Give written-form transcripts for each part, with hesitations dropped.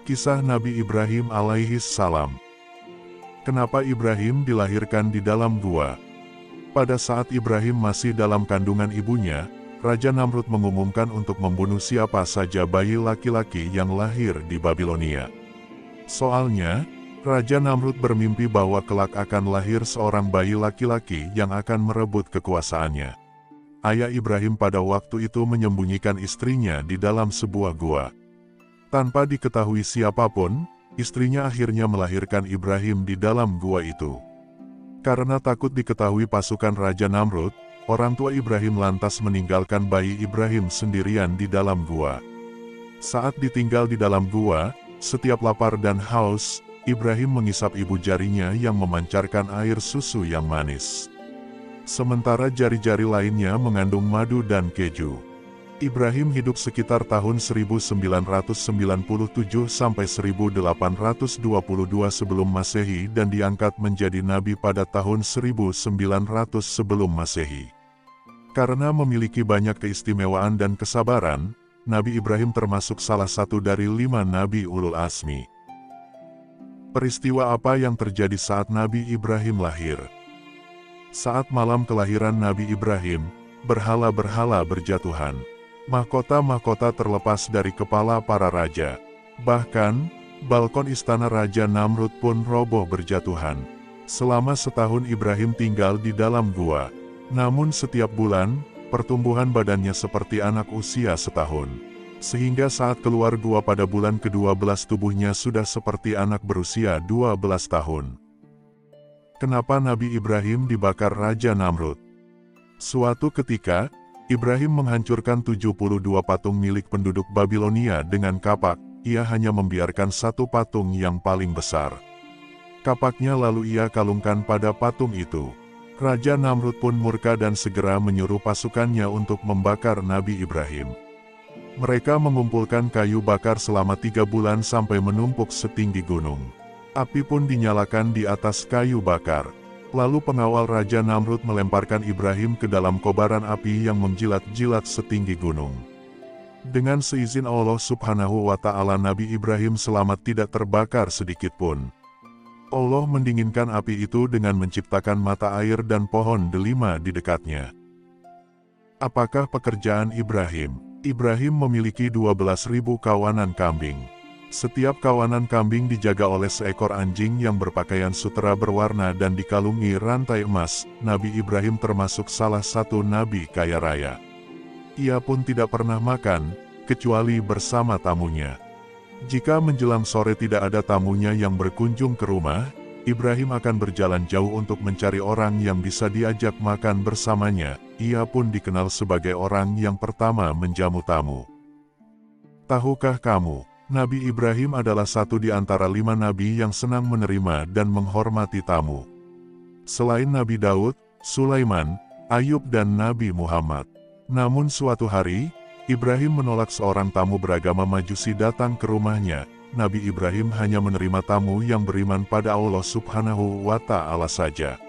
Kisah Nabi Ibrahim alaihi salam. Kenapa Ibrahim dilahirkan di dalam gua? Pada saat Ibrahim masih dalam kandungan ibunya, Raja Namrud mengumumkan untuk membunuh siapa saja bayi laki-laki yang lahir di Babilonia. Soalnya, Raja Namrud bermimpi bahwa kelak akan lahir seorang bayi laki-laki yang akan merebut kekuasaannya. Ayah Ibrahim pada waktu itu menyembunyikan istrinya di dalam sebuah gua. Tanpa diketahui siapapun, istrinya akhirnya melahirkan Ibrahim di dalam gua itu. Karena takut diketahui pasukan Raja Namrud, orang tua Ibrahim lantas meninggalkan bayi Ibrahim sendirian di dalam gua. Saat ditinggal di dalam gua, setiap lapar dan haus, Ibrahim mengisap ibu jarinya yang memancarkan air susu yang manis. Sementara jari-jari lainnya mengandung madu dan keju. Ibrahim hidup sekitar tahun 1997 sampai 1822 sebelum Masehi dan diangkat menjadi nabi pada tahun 1900 sebelum Masehi. Karena memiliki banyak keistimewaan dan kesabaran, Nabi Ibrahim termasuk salah satu dari 5 nabi ulul azmi. Peristiwa apa yang terjadi saat Nabi Ibrahim lahir? Saat malam kelahiran Nabi Ibrahim, berhala-berhala berjatuhan. Mahkota-mahkota terlepas dari kepala para raja. Bahkan, balkon istana Raja Namrud pun roboh berjatuhan. Selama setahun Ibrahim tinggal di dalam gua. Namun setiap bulan, pertumbuhan badannya seperti anak usia setahun. Sehingga saat keluar gua pada bulan ke-12 tubuhnya sudah seperti anak berusia 12 tahun. Kenapa Nabi Ibrahim dibakar Raja Namrud? Suatu ketika, Ibrahim menghancurkan 72 patung milik penduduk Babilonia dengan kapak. Ia hanya membiarkan satu patung yang paling besar. Kapaknya lalu ia kalungkan pada patung itu. Raja Namrud pun murka dan segera menyuruh pasukannya untuk membakar Nabi Ibrahim. Mereka mengumpulkan kayu bakar selama 3 bulan sampai menumpuk setinggi gunung. Api pun dinyalakan di atas kayu bakar. Lalu pengawal Raja Namrud melemparkan Ibrahim ke dalam kobaran api yang menjilat-jilat setinggi gunung. Dengan seizin Allah Subhanahu wa Ta'ala, Nabi Ibrahim selamat, tidak terbakar sedikit pun. Allah mendinginkan api itu dengan menciptakan mata air dan pohon delima di dekatnya. Apakah pekerjaan Ibrahim? Ibrahim memiliki 12.000 kawanan kambing. Setiap kawanan kambing dijaga oleh seekor anjing yang berpakaian sutera berwarna dan dikalungi rantai emas. Nabi Ibrahim termasuk salah satu nabi kaya raya. Ia pun tidak pernah makan, kecuali bersama tamunya. Jika menjelang sore tidak ada tamunya yang berkunjung ke rumah, Ibrahim akan berjalan jauh untuk mencari orang yang bisa diajak makan bersamanya. Ia pun dikenal sebagai orang yang pertama menjamu tamu. Tahukah kamu? Nabi Ibrahim adalah satu di antara 5 nabi yang senang menerima dan menghormati tamu. Selain Nabi Daud, Sulaiman, Ayub dan Nabi Muhammad. Namun suatu hari, Ibrahim menolak seorang tamu beragama Majusi datang ke rumahnya. Nabi Ibrahim hanya menerima tamu yang beriman pada Allah Subhanahu wa Ta'ala saja.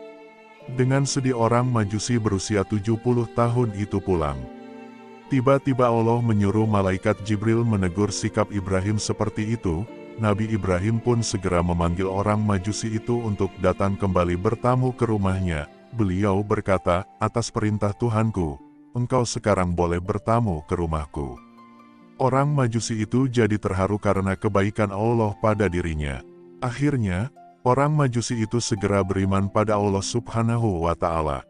Dengan sedih orang Majusi berusia 70 tahun itu pulang. Tiba-tiba Allah menyuruh malaikat Jibril menegur sikap Ibrahim seperti itu. Nabi Ibrahim pun segera memanggil orang Majusi itu untuk datang kembali bertamu ke rumahnya. Beliau berkata, "Atas perintah Tuhanku, engkau sekarang boleh bertamu ke rumahku." Orang Majusi itu jadi terharu karena kebaikan Allah pada dirinya. Akhirnya, orang Majusi itu segera beriman pada Allah Subhanahu wa Ta'ala.